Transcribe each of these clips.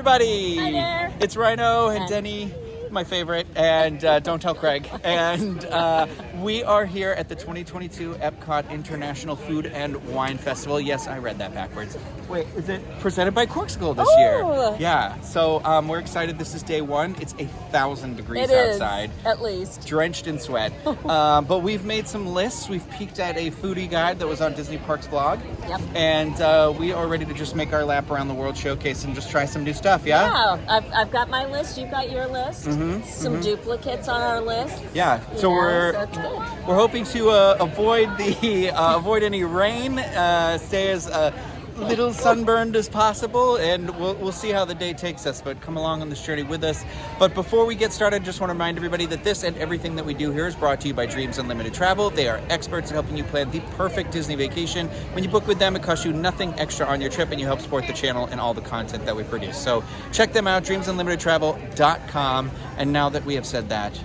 everybody! Hi there! It's Ryno and Deni, my favorite, and don't tell Craig. And we are here at the 2022 Epcot International Food and Wine Festival. Yes, I read that backwards. Wait, is it presented by Corkschool this year? Yeah, so we're excited. This is day one. It's 1,000 degrees outside. At least. Drenched in sweat. But we've made some lists. We've peeked at a foodie guide that was on Disney Parks blog. Yep. And we are ready to just make our lap around the World Showcase and just try some new stuff, yeah? Yeah, I've got my list. You've got your list. Some duplicates on our list. Yeah, so we're hoping to avoid any rain, stay as little sunburned as possible, and we'll see how the day takes us, but come along on this journey with us. But before we get started, just want to remind everybody that this and everything that we do here is brought to you by Dreams Unlimited Travel. They are experts at helping you plan the perfect Disney vacation. When you book with them, it costs you nothing extra on your trip, and you help support the channel and all the content that we produce. So check them out, dreamsunlimitedtravel.com. And now that we have said that,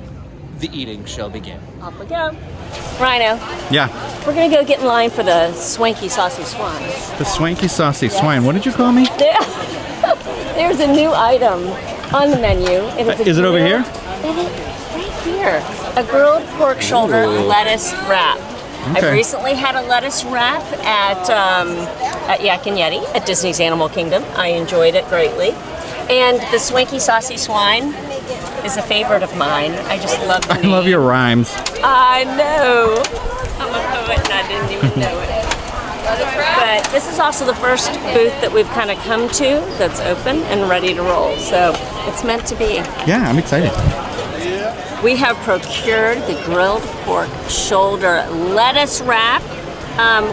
the eating shall begin. Off we go. Ryno. Yeah. We're going to go get in line for the Swanky Saucy Swine. The Swanky Saucy Swine. What did you call me? There's a new item on the menu. Is it over here? Right here. A grilled pork shoulder lettuce wrap. Okay. I've recently had a lettuce wrap at Yak and Yeti at Disney's Animal Kingdom. I enjoyed it greatly. And the Swanky Saucy Swine is a favorite of mine. I just love the name. I love your rhymes. I know. I'm a poet and I didn't even know it. But this is also the first booth that we've kind of come to that's open and ready to roll. So it's meant to be. Yeah, I'm excited. We have procured the grilled pork shoulder lettuce wrap,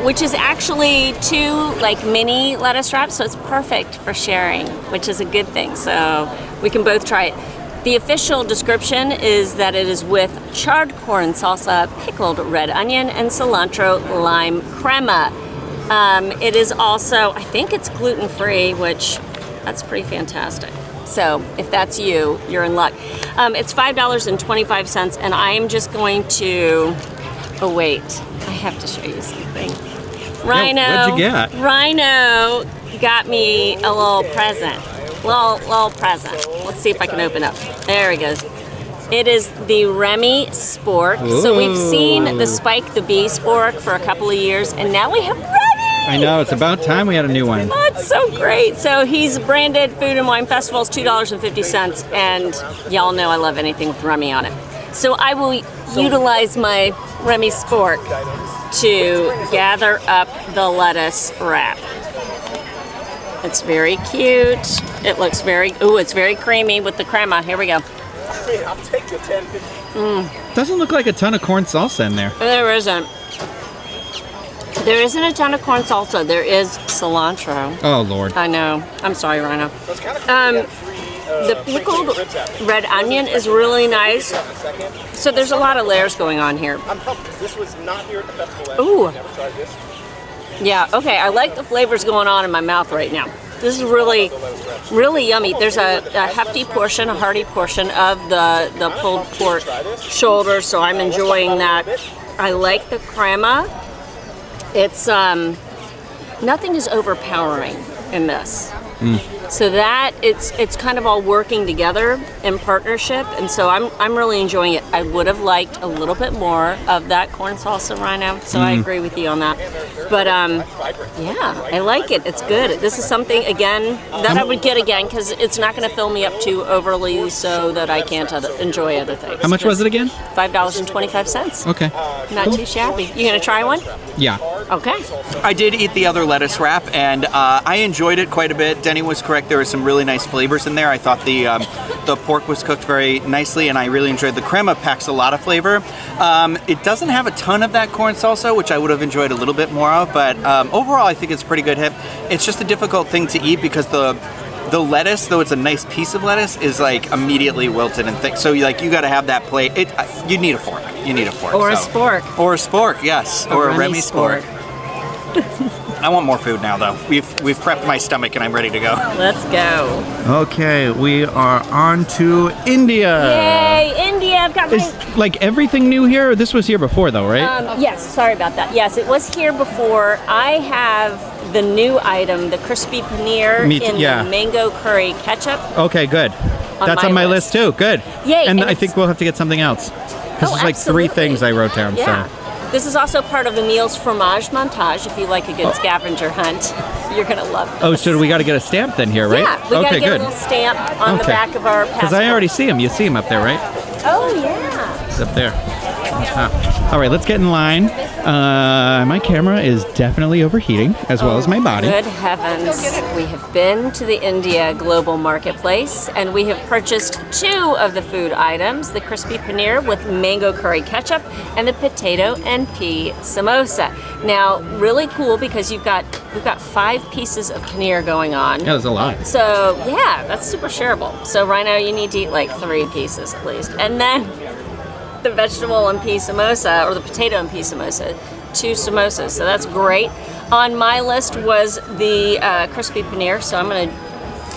which is actually two like mini lettuce wraps, so it's perfect for sharing, which is a good thing. So we can both try it. The official description is that it is with charred corn salsa, pickled red onion, and cilantro lime crema. It is also, I think it's gluten-free, which that's pretty fantastic. So if that's you, you're in luck. It's $5.25, and I am just going to, oh wait, I have to show you something. Ryno, what'd you get? Ryno got me a little present. Little present. Let's see if I can open up. There he goes. It is the Remy Spork. Ooh. So we've seen the Spike the Bee Spork for a couple of years, and now we have Remy! I know, it's about time we had a new one. That's so great. So he's branded Food and Wine Festivals, $2.50, and y'all know I love anything with Remy on it. So I will utilize my Remy Spork to gather up the lettuce wrap. It's very cute. It looks very, it's very creamy with the crema. Here we go. I'll take the 10-50. Doesn't look like a ton of corn salsa in there. There isn't. There isn't a ton of corn salsa. There is cilantro. Oh, Lord. I know. I'm sorry, Ryno. The pickled red onion is really nice. So there's a lot of layers going on here. This was not here at the festival. Ooh. Never tried this. Yeah, okay, I like the flavors going on in my mouth right now. This is really, really yummy. There's a hefty portion, a hearty portion of the pulled pork shoulder, so I'm enjoying that. I like the crema. It's, nothing is overpowering in this. So that, it's kind of all working together in partnership, and so I'm really enjoying it. I would have liked a little bit more of that corn salsa, Ryno, so I agree with you on that. But yeah, I like it. It's good. This is something, again, that I would get again, because it's not going to fill me up too overly so that I can't enjoy other things. How much was it again? $5.25. Okay. Not too shabby. You going to try one? Yeah. Okay. I did eat the other lettuce wrap, and I enjoyed it quite a bit. Denny was correct. There were some really nice flavors in there. I thought the pork was cooked very nicely, and I really enjoyed the crema. Packs a lot of flavor. It doesn't have a ton of that corn salsa, which I would have enjoyed a little bit more of, but overall I think it's a pretty good hit. It's just a difficult thing to eat because the lettuce, though it's a nice piece of lettuce, is like immediately wilted and thick. So you got to have that plate. You need a fork. You need a fork. Or a spork. Or a spork, yes. Or a Remy spork. I want more food now, though. We've prepped my stomach and I'm ready to go. Let's go. Okay, we are on to India. Yay, India! I've got my... Is like everything new here? This was here before, though, right? Yes, sorry about that. Yes, it was here before. I have the new item, the crispy paneer in yeah. the mango curry ketchup. Okay, good. That's my on my list too. Good. Yay, And and I think we'll have to get something else. Because there's like absolutely. 3 things I wrote down. Yeah. So. This is also part of Emil's fromage montage. If you like a good scavenger hunt, you're gonna love this. Oh, so we got to get a stamp then here, right? Yeah, we gotta get good. a little stamp on the back of our passport. Because I already see him. You see him up there, right? Oh yeah. He's up there. All right, let's get in line. My camera is definitely overheating, as well as my body. Good heavens. We have been to the India Global Marketplace and we have purchased 2 of the food items, the crispy paneer with mango curry ketchup and the potato and pea samosa. Now, really cool because we've got 5 pieces of paneer going on. Yeah, there's a lot. So, yeah, that's super shareable. So, Ryno, you need to eat like 3 pieces at least. And then the vegetable and pea samosa, or the potato and pea samosa, 2 samosas. So that's great. On my list was the crispy paneer, so I'm going to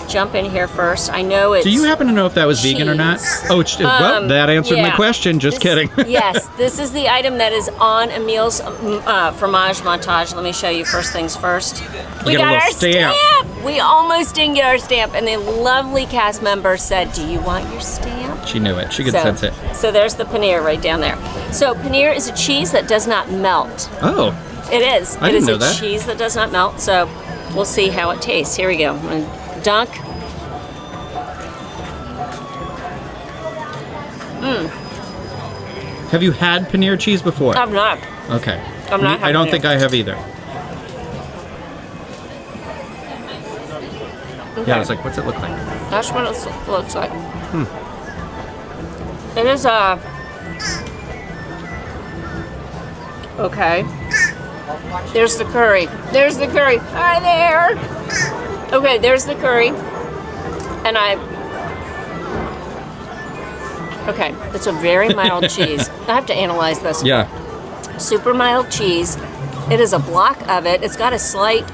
jump in here first. I know it's... Do you happen to know if that was vegan or not? cheese. Oh, well, that answered my yeah. question. Just kidding. Yes, this is the item that is on Emil's fromage montage. Let me show you first things first. We get a got little our stamp. We almost didn't get our stamp, and the lovely cast member said, "Do you want your stamp?" She knew it. She could sense it. So there's the paneer right down there. So paneer is a cheese that does not melt. Oh. It is. I It didn't is know a that. cheese that does not melt. So we'll see how it tastes. Here we go. I'm gonna dunk. Have you had paneer cheese before? I'm not. Okay. I'm not I don't having think it. I have either. Okay. Yeah, I was like, what's it look like? That's what it looks like. It is okay. There's the curry. There's the curry. Hi there. Okay, there's the curry. And okay, it's a very mild cheese. I have to analyze this. Yeah. Super mild cheese. It is a block of it. It's got a slight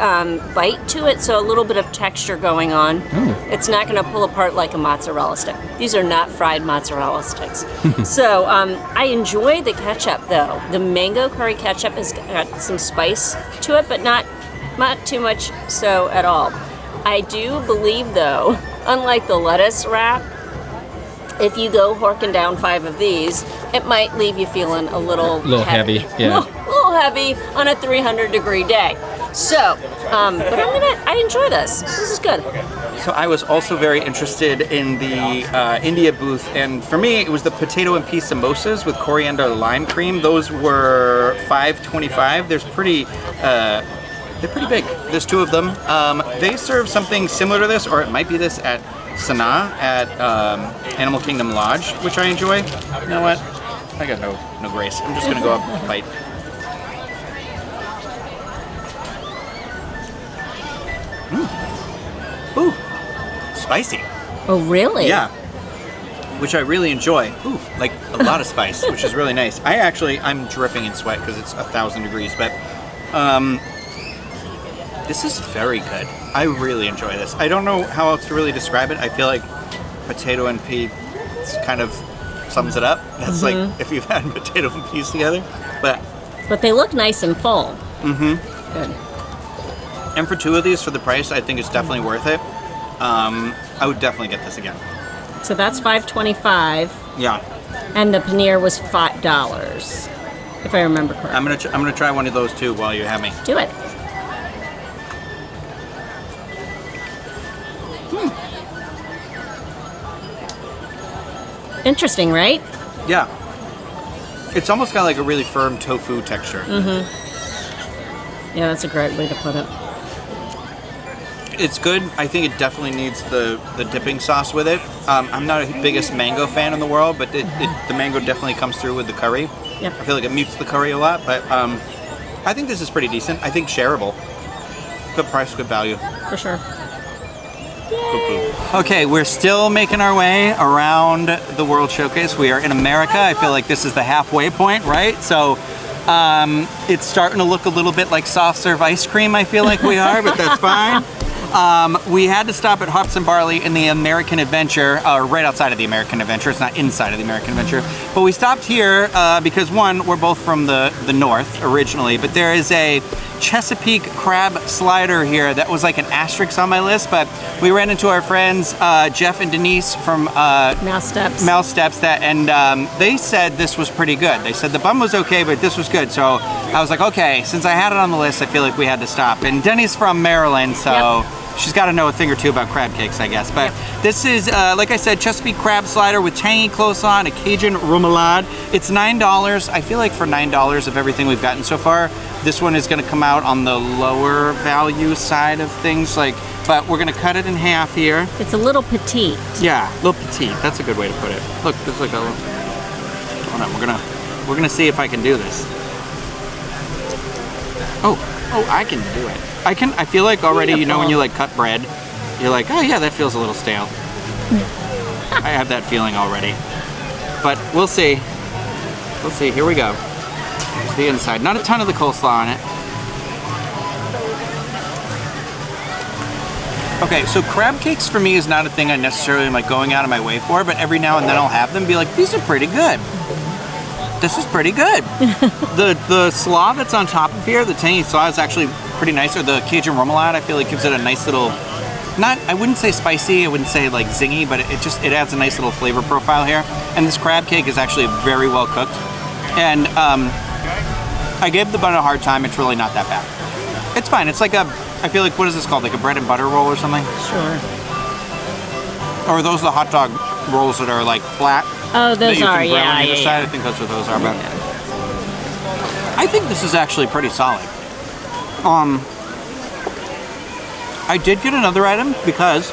bite to it, so a little bit of texture going on. It's not going to pull apart like a mozzarella stick. These are not fried mozzarella sticks. So I enjoy the ketchup, though. The mango curry ketchup has got some spice to it, but not too much so at all. I do believe, though, unlike the lettuce wrap, if you go horking down 5 of these, it might leave you feeling a little heavy. Yeah. A little heavy on a 300-degree day. So, but I enjoy this. This is good. So I was also very interested in the India booth, and for me it was the potato and pea samosas with coriander lime cream. Those were $5.25. They're pretty big. There's 2 of them. They serve something similar to this, or it might be this at Sanaa at Animal Kingdom Lodge, which I enjoy. You know what? I got no grace. I'm just gonna go up and bite. Ooh, spicy. Oh, really? Yeah, which I really enjoy. Ooh, like a lot of spice, which is really nice. I'm dripping in sweat because it's 1,000 degrees, but this is very good. I really enjoy this. I don't know how else to really describe it. I feel like potato and pea kind of sums it up. That's like if you've had potato and peas together, But they look nice and full. Good. and for 2 of these for the price, I think it's definitely worth it. I would definitely get this again. So that's $5.25, Yeah, and the paneer was $5, if I remember correctly. I'm gonna try one of those too while you have me. Do it. Interesting, right? Yeah, it's almost got like a really firm tofu texture. Yeah, that's a great way to put it. It's good. I think it definitely needs the dipping sauce with it. I'm not the biggest mango fan in the world, but the mango definitely comes through with the curry. Yep. I feel like it mutes the curry a lot, but I think this is pretty decent. I think shareable. Good price, good value. For sure. Okay, we're still making our way around the World Showcase. We are in America. I feel like this is the halfway point, right? So it's starting to look a little bit like soft serve ice cream, I feel like we are, but that's fine. We had to stop at Hops and Barley in the American Adventure, right outside of the American Adventure. It's not inside of the American Adventure. But we stopped here because, one, we're both from the north originally, but there is a Chesapeake crab slider here that was like an asterisk on my list, but we ran into our friends Jeff and Denise from Mouse Steps, and they said this was pretty good. They said the bun was okay, but this was good. So I was like, okay, since I had it on the list, I feel like we had to stop. And Denny's from Maryland, so she's got to know a thing or two about crab cakes, I guess. But this is, like I said, Chesapeake crab slider with tangy coleslaw and a Cajun remoulade. It's $9. I feel like for $9 of everything we've gotten so far, this one is going to come out on the lower value side of things. But we're going to cut it in half here. It's a little petite. Yeah, a little petite. That's a good way to put it. Look, there's like a little... Hold on, we're gonna see if I can do this. Oh, I can do it. I feel like already, you know, when you like cut bread, you're like, oh yeah, that feels a little stale. I have that feeling already. But we'll see. We'll see. Here we go. Here's the inside. Not a ton of the coleslaw on it. Okay, so crab cakes for me is not a thing I necessarily am like going out of my way for, but every now and then I'll have them be like, these are pretty good. This is pretty good. the slaw that's on top of here, the tangy slaw, is actually pretty nice. Or the Cajun remoulade, I feel like gives it a nice little, I wouldn't say spicy, I wouldn't say like zingy, but it adds a nice little flavor profile here. And this crab cake is actually very well cooked. And I gave the bun a hard time. It's really not that bad. It's fine. It's like I feel like, what is this called? Like a bread and butter roll or something? Sure. Or are those the hot dog rolls that are like flat? Oh, those are, yeah. I think that's what those are. But I think this is actually pretty solid. I did get another item because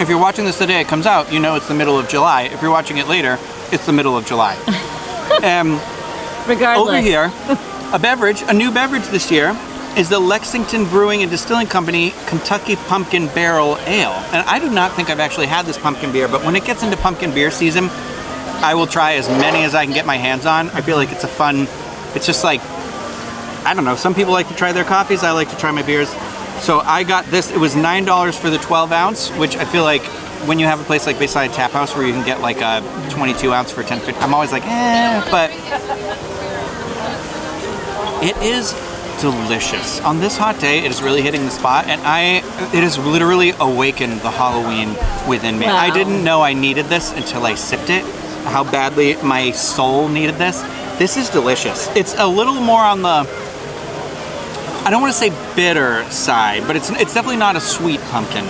if you're watching this the day it comes out, you know it's the middle of July. If you're watching it later, it's the middle of July. Regardless. Over here, a new beverage this year is the Lexington Brewing and Distilling Company Kentucky Pumpkin Barrel Ale. And I do not think I've actually had this pumpkin beer, but when it gets into pumpkin beer season, I will try as many as I can get my hands on. I feel like it's it's just like, I don't know, some people like to try their coffees, I like to try my beers. So I got this, it was $9 for the 12 ounce, which I feel like when you have a place like Bayside Tap House where you can get like a 22 ounce for $10.50, I'm always like, but it is delicious. On this hot day, it is really hitting the spot, and it has literally awakened the Halloween within me. Wow. I didn't know I needed this until I sipped it, how badly my soul needed this. This is delicious. It's a little more on the, I don't want to say bitter side, but it's definitely not a sweet pumpkin.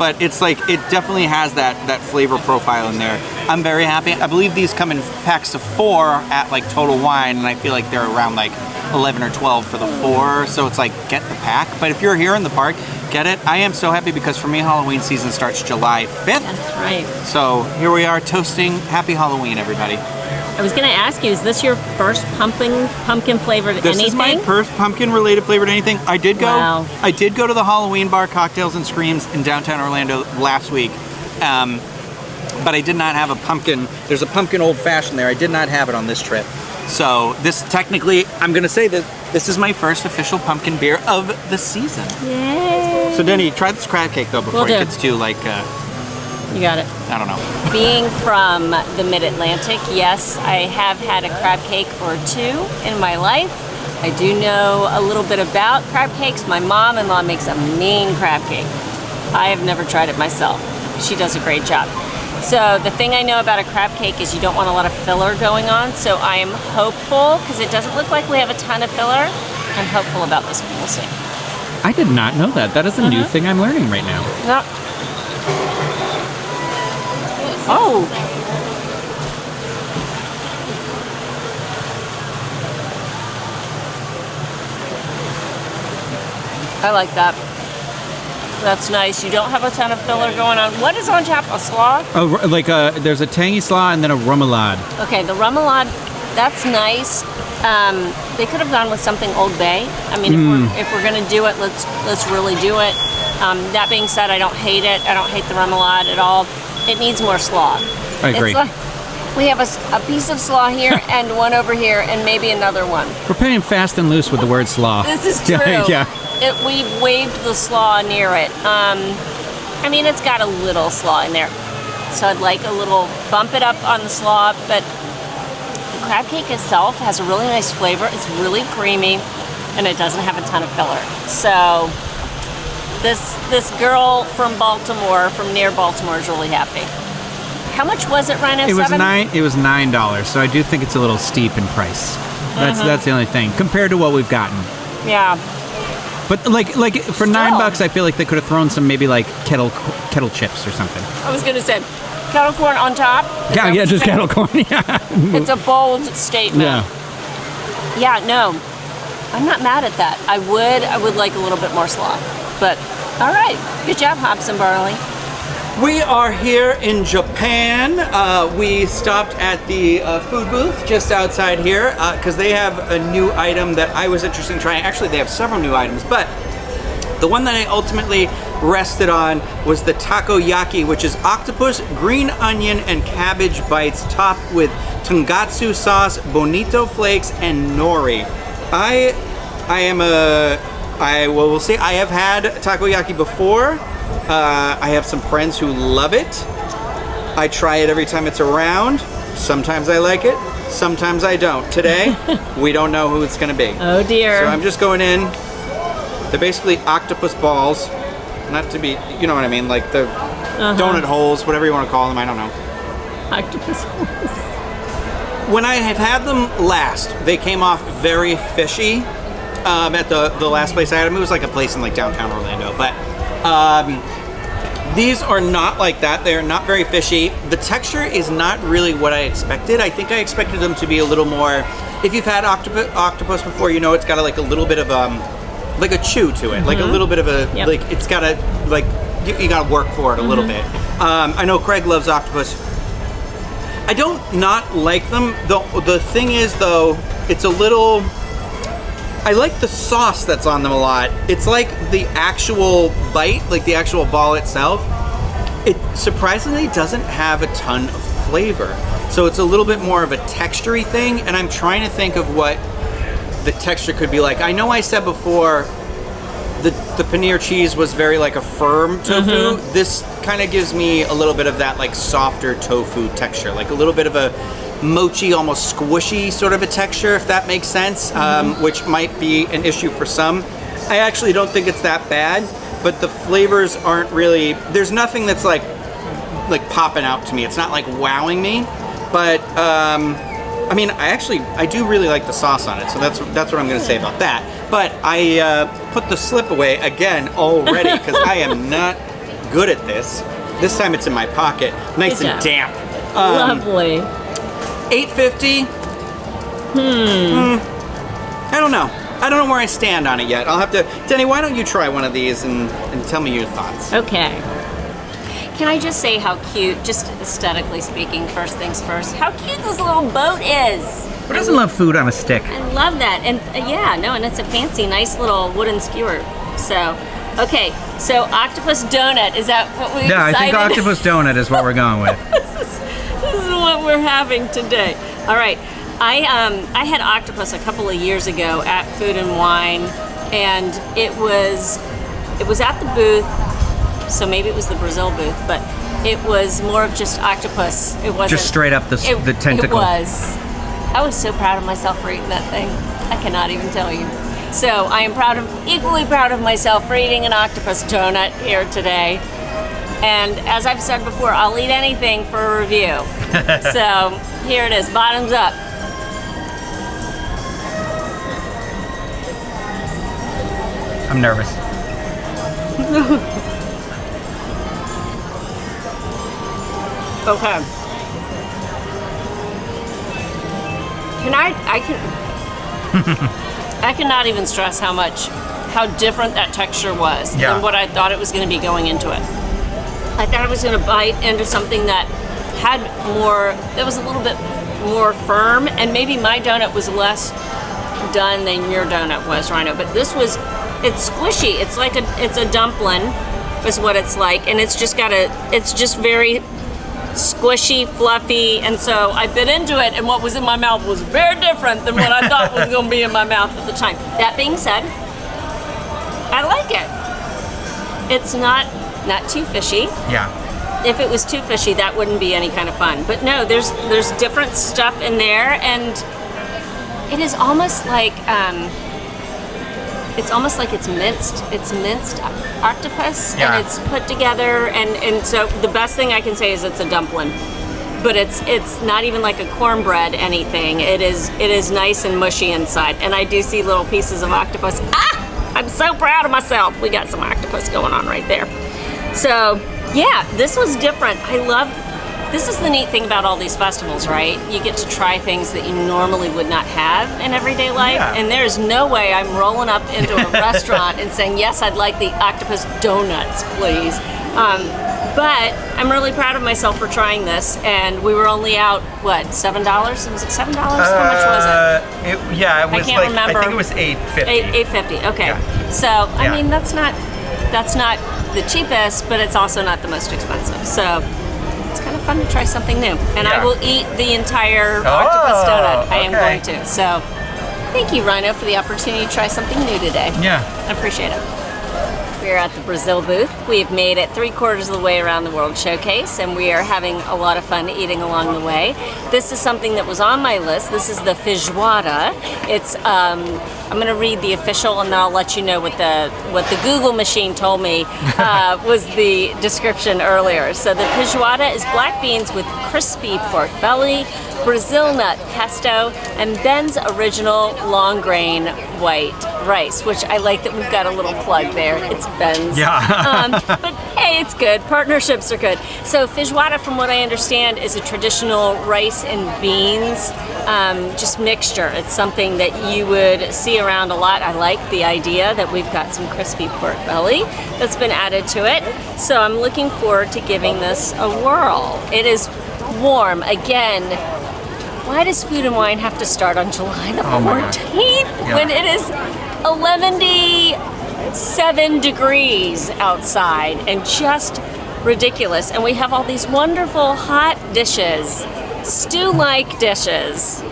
But it's like, it definitely has that flavor profile in there. I'm very happy. I believe these come in packs of 4 at like Total Wine, and I feel like they're around like 11 or 12 for the 4, so it's like, get the pack. But if you're here in the park, get it. I am so happy because for me, Halloween season starts July 5th. That's right. So here we are toasting. Happy Halloween, everybody. I was going to ask you, is this your first pumpkin flavored anything? This is my first pumpkin related flavored anything. I did go to the Halloween bar Cocktails and Screams in downtown Orlando last week. But I did not have a pumpkin. There's a pumpkin old fashioned there. I did not have it on this trip. So this technically, I'm going to say that this is my first official pumpkin beer of the season. Yay! So Deni, try this crab cake though before it gets too like, you got it. I don't know. Being from the Mid-Atlantic, yes, I have had a crab cake or two in my life. I do know a little bit about crab cakes. My mom-in-law makes a mean crab cake. I have never tried it myself. She does a great job. So the thing I know about a crab cake is you don't want a lot of filler going on. So I am hopeful, because it doesn't look like we have a ton of filler. I'm hopeful about this one. We'll see. I did not know that. That is a new thing I'm learning right now. Yep. Oh. I like that. That's nice. You don't have a ton of filler going on. What is on top? A slaw? Oh, like there's a tangy slaw and then a remoulade. Okay, the remoulade, that's nice. They could have gone with something Old Bay. I mean, if we're gonna do it, let's really do it. That being said, I don't hate it. I don't hate the remoulade at all. It needs more slaw. I agree. It's like, we have a piece of slaw here and one over here and maybe another one. We're playing fast and loose with the word slaw. This is true. Yeah. we've waived the slaw near it. I mean, it's got a little slaw in there. So I'd like a little, bump it up on the slaw, but the crab cake itself has a really nice flavor. It's really creamy, and it doesn't have a ton of filler. So this girl from Baltimore, from near Baltimore, is really happy. How much was it, Ryno? It was $9, so I do think it's a little steep in price. That's the only thing compared to what we've gotten. Yeah. But like for $9, I feel like they could have thrown some maybe like kettle chips or something. I was gonna say kettle corn on top. Yeah, just kettle corn. Yeah. It's a bold statement. Yeah. Yeah, no, I'm not mad at that. I would like a little bit more slaw, but all right, good job, Hops and Barley. We are here in Japan. We stopped at the food booth just outside here because they have a new item that I was interested in trying. Actually, they have several new items, but the one that I ultimately rested on was the takoyaki, which is octopus, green onion, and cabbage bites topped with tonkatsu sauce, bonito flakes, and nori. We'll say I have had takoyaki before. I have some friends who love it. I try it every time it's around. Sometimes I like it, sometimes I don't. Today, we don't know who it's gonna be. Oh dear. So I'm just going in. They're basically octopus balls. Not to be, you know what I mean, like the donut holes, whatever you want to call them, I don't know. Octopus holes. When I have had them last, they came off very fishy. At the last place I had them, it was like a place in like downtown Orlando, but these are not like that. They're not very fishy. The texture is not really what I expected. I think I expected them to be a little more, if you've had octopus before, you know it's got like a little bit of like a chew to it, like a little bit of a, like it's got a, like you got to work for it a little bit. I know Craig loves octopus. I don't not like them. The thing is though, it's a little, I like the sauce that's on them a lot. It's like the actual bite, like the actual ball itself. It surprisingly doesn't have a ton of flavor. So it's a little bit more of a texture-y thing, and I'm trying to think of what the texture could be like. I know I said before the paneer cheese was very like a firm tofu. This kind of gives me a little bit of that like softer tofu texture, like a little bit of a mochi, almost squishy sort of a texture, if that makes sense, which might be an issue for some. I actually don't think it's that bad, but the flavors aren't really, there's nothing that's like popping out to me. It's not like wowing me, but I mean, I do really like the sauce on it, so that's what I'm gonna say about that. But I put the slip away again already because I am not good at this. This time it's in my pocket, nice and damp. Lovely. $8.50. I don't know. I don't know where I stand on it yet. I'll have to. Deni, why don't you try one of these and tell me your thoughts? Okay. Can I just say how cute, just aesthetically speaking, first things first, how cute this little boat is. Who doesn't love food on a stick? I love that. And yeah, no, and it's a fancy, nice little wooden skewer. So, okay, so Octopus Donut, is that what we Yeah, decided? I think Octopus Donut is what we're going with. This is what we're having today. All right, I had octopus a couple of years ago at Food and Wine, and it was at the booth, so maybe it was the Brazil booth, but it was more of just octopus. It wasn't Just straight up the tentacle. It was. I was so proud of myself for eating that thing. I cannot even tell you. So I am equally proud of myself for eating an octopus donut here today. And as I've said before, I'll eat anything for a review. So here it is, bottoms up. I'm nervous. Okay. I cannot even stress how different that texture was than what I thought it was going to be going into it. I thought I was going to bite into something that had more, that was a little bit more firm, and maybe my donut was less done than your donut was, Ryno. But this was, it's squishy. It's like it's a dumpling, is what it's like, and it's just it's just very squishy, fluffy, and so I bit into it, and what was in my mouth was very different than what I thought was going to be in my mouth at the time. That being said, I like it. It's not too fishy. Yeah. If it was too fishy, that wouldn't be any kind of fun. But no, there's different stuff in there, and it is almost like it's minced. It's minced octopus, Yeah. and it's put together. And so the best thing I can say is it's a dumpling. But it's not even like a cornbread anything. It is nice and mushy inside. And I do see little pieces of octopus. Ah! I'm so proud of myself. We got some octopus going on right there. So yeah, this was different. This is the neat thing about all these festivals, right? You get to try things that you normally would not have in everyday life. Yeah. And there's no way I'm rolling up into a restaurant and saying, yes, I'd like the octopus donuts, please. But I'm really proud of myself for trying this, and we were only out, what, $7? Was it $7? How much was it? It was I can't remember. I think it was $8.50. $8.50. Okay. Yeah. So I Yeah. mean, that's not the cheapest, but it's also not the most expensive. So it's kind of fun to try something new, and I Yeah. will eat the entire octopus donut. I am okay. going to. So thank you, Ryno, for the opportunity to try something new today. Yeah. I appreciate it. We're at the Brazil booth. We've made it 3/4 of the way around the World Showcase, and we are having a lot of fun eating along the way. This is something that was on my list. This is the feijoada. It's I'm going to read the official, and then I'll let you know what the Google machine told me was the description earlier. So the feijoada is black beans with crispy pork belly, Brazil nut pesto, and Ben's original long grain white rice, which I like that we've got a little plug there. It's Ben's. Yeah. But hey, it's good. Partnerships are good. So feijoada, from what I understand, is a traditional rice and beans just mixture. It's something that you would see around a lot. I like the idea that we've got some crispy pork belly that's been added to it. So I'm looking forward to giving this a whirl. It is warm. Again, why does Food and Wine have to start on July the 14th when it is 11-7 degrees outside and just ridiculous? And we have all these wonderful hot dishes, stew-like dishes.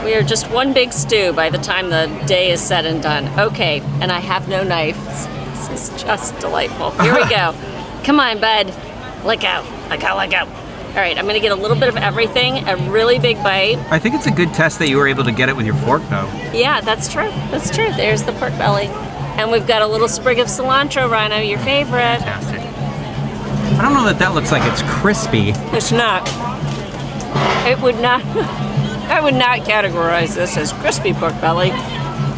We are just one big stew by the time the day is said and done. Okay, and I have no knives. This is just delightful. Here we go. Come on, bud. Let go. Let go, let go. All right, I'm gonna get a little bit of everything, a really big bite. I think it's a good test that you were able to get it with your fork, though. Yeah, that's true. That's true. There's the pork belly. And we've got a little sprig of cilantro, Ryno, your favorite. Fantastic. I don't know that looks like it's crispy. It's not. It would not. I would not categorize this as crispy pork belly.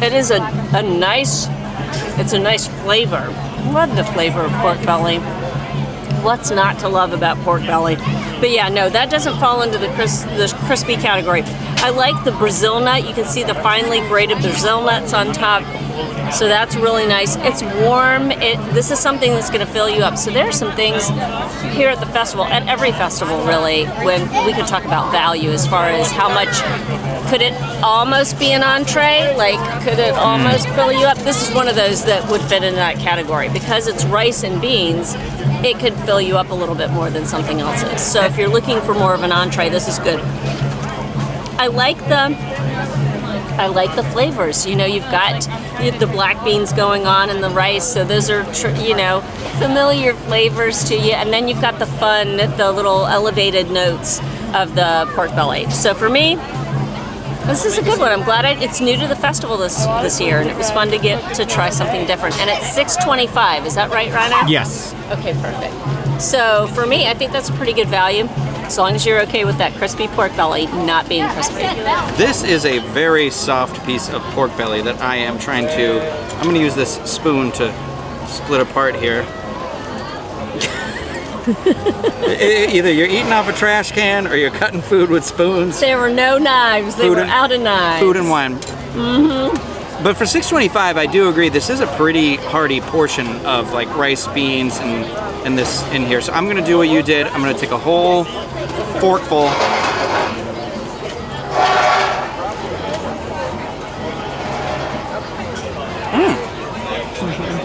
It is a nice. It's a nice flavor. Love the flavor of pork belly. What's not to love about pork belly? But yeah, no, that doesn't fall into the crispy category. I like the Brazil nut. You can see the finely grated Brazil nuts on top. So that's really nice. It's warm. This is something that's going to fill you up. So there are some things here at the festival, at every festival really, when we could talk about value as far as how much could it almost be an entree? Like, could it almost fill you up? This is one of those that would fit in that category. Because it's rice and beans, it could fill you up a little bit more than something else is. So if you're looking for more of an entree, this is good. I like the flavors. You know, you've got the black beans going on and the rice, so those are, familiar flavors to you. And then you've got the fun, the little elevated notes of the pork belly. So for me, this is a good one. I'm glad it's new to the festival this year, and it was fun to get to try something different. And it's $6.25. Is that right, Ryno? Yes. Okay, perfect. So for me, I think that's a pretty good value, as long as you're okay with that crispy pork belly not being crispy. This is a very soft piece of pork belly that I'm going to use this spoon to split apart here. Either you're eating off a trash can or you're cutting food with spoons. There were no knives. They were out of knives. Food and Wine. Mm-hmm. But for $6.25, I do agree this is a pretty hearty portion of like rice, beans, and this in here. So I'm gonna do what you did. I'm gonna take a whole forkful.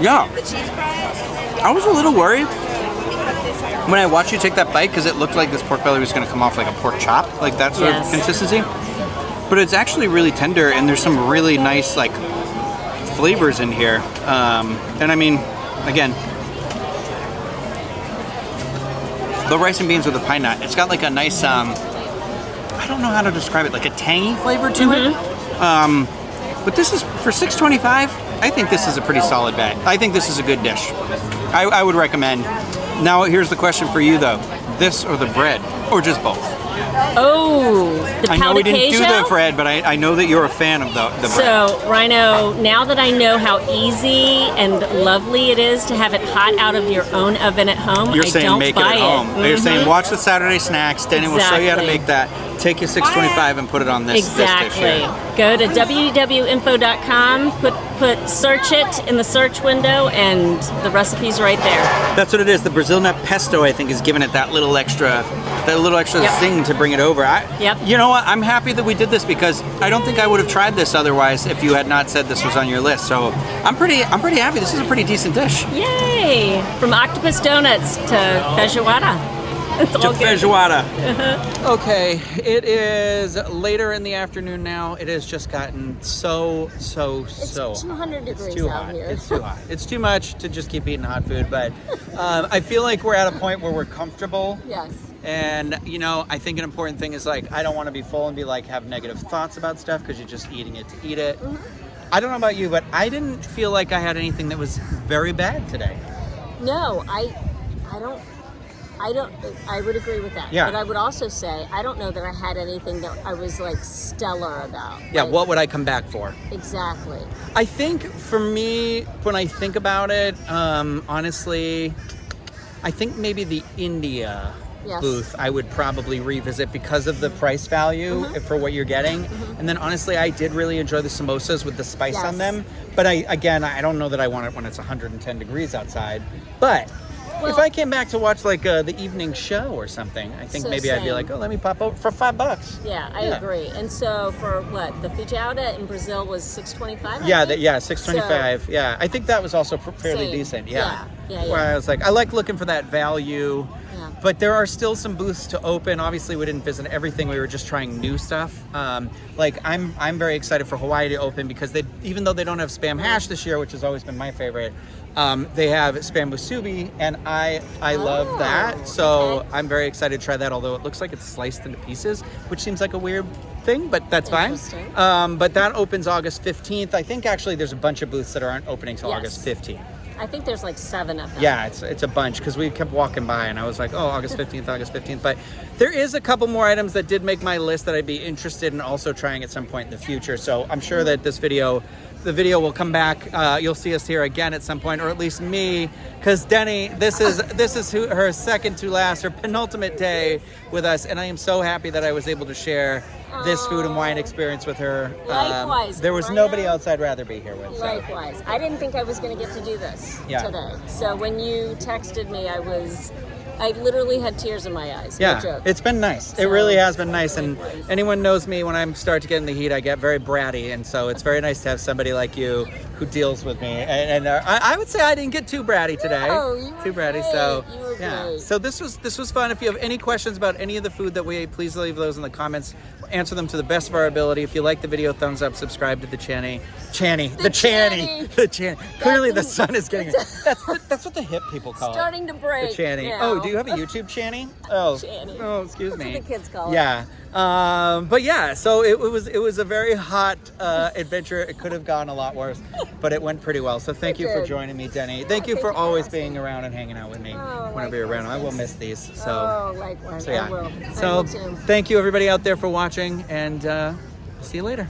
Yeah. I was a little worried when I watched you take that bite because it looked like this pork belly was going to come off like a pork chop, like that sort of consistency. But it's actually really tender, and there's some really nice like flavors in here. And I mean, again, the rice and beans with the pine nut, it's got like a nice, I don't know how to describe it, like a tangy flavor to it. But this is, for $6.25, I think this is a pretty solid bet. I think this is a good dish. I would recommend. Now here's the question for you though. This or the bread, or just both? Oh, the I know we didn't do Pidgeotto? the bread, but I know that you're a fan of the bread. So, Ryno, now that I know how easy and lovely it is to have it hot out of your own oven at home, You're I saying don't make it buy at home. You're saying watch the Saturday snacks. Deni will show you how to Exactly. make that. Take your $6.25 and put it on this dish Exactly. here. Go to www.info.com, put search it in the search window, and the recipe's right there. That's what it is. The Brazil nut pesto, I think, is giving it that little extra Yep. zing to bring it over. Yep. You know what? I'm happy that we did this because I don't think I would have tried this otherwise if you had not said this was on your list. So I'm pretty happy. This is a pretty decent dish. Yay! From Octopus Donuts to Pidgeotto. It's all good. Feijoada. Okay, it is later in the afternoon now. It has just gotten so It's 200 degrees It's too out hot. here. It's too hot. It's too much to just keep eating hot food, but I feel like we're at a point where we're comfortable. Yes. And, you know, I think an important thing is, like, I don't want to be full and be, like, have negative thoughts about stuff because you're just eating it to eat it. I don't know about you, but I didn't feel like I had anything that was very bad today. No, I would agree with that. Yeah. But I would also say, I don't know that I had anything that I was like stellar about. Yeah, Like, what would I come back for? Exactly. I think for me, when I think about it, honestly, I think maybe the India Yes. booth I would probably revisit because of the price value for what you're getting. And then honestly, I did really enjoy the samosas with the spice Yes. on them. But I don't know that I want it when it's 110 degrees outside. But if I came back to watch like the evening show or something, I think So maybe I'd be same. like, oh, let me pop over for $5. Yeah, I agree. And so for what, the Pidgeotto in Brazil was $6.25? Yeah, $6.25. Yeah, I think that was also fairly Same. decent. Yeah. Where I was like, I like looking for that value. Yeah. But there are still some booths to open. Obviously, we didn't visit everything. We were just trying new stuff. Like I'm very excited for Hawaii to open because even though they don't have Spam hash this year, which has always been my favorite, they have Spam musubi, and I love that. So okay. I'm very excited to try that. Although it looks like it's sliced into pieces, which seems like a weird thing, but that's fine. Interesting. But that opens August 15th. I think actually there's a bunch of booths that aren't opening till Yes. August 15th. I think there's like 7 of them. Yeah, it's a bunch because we kept walking by and I was like, oh, August 15th. But there is a couple more items that did make my list that I'd be interested in also trying at some point in the future. So I'm sure that the video will come back. You'll see us here again at some point, or at least me, because Deni, this is her second to last, her penultimate day with us, and I am so happy that I was able to share this food and wine experience with her. Likewise. There was nobody else I'd rather be here with. So. Likewise. I didn't think I was going to get to do this today. So when you texted me, I literally had tears in my eyes. Yeah, No joke. it's been nice. It So, really has been nice. And likewise. anyone knows me, when I start to get in the heat, I get very bratty. And so it's very nice to have somebody like you who deals with me. And I would say I didn't get too bratty today. No, you were too bratty. great. So You were yeah. great. So this was fun. If you have any questions about any of the food that we ate, please leave those in the comments. We'll answer them to the best of our ability. If you like the video, thumbs up, subscribe to the Channy. Clearly the sun is getting. That's what the hip people call it. Starting to break. The Channy. now. Oh, do you have a YouTube Channy? Oh, Channy. oh, excuse me. That's what the kids call it. Yeah. But yeah, so it was a very hot adventure. It could have gone a lot worse, but it went pretty well. So thank you for did. joining me, Deni. Thank you thank for you for always asking. being around and hanging out with me Oh, whenever you're around. I will miss these. So, Oh, likewise. so yeah. I will. I So will too. thank you everybody out there for watching, and see you later.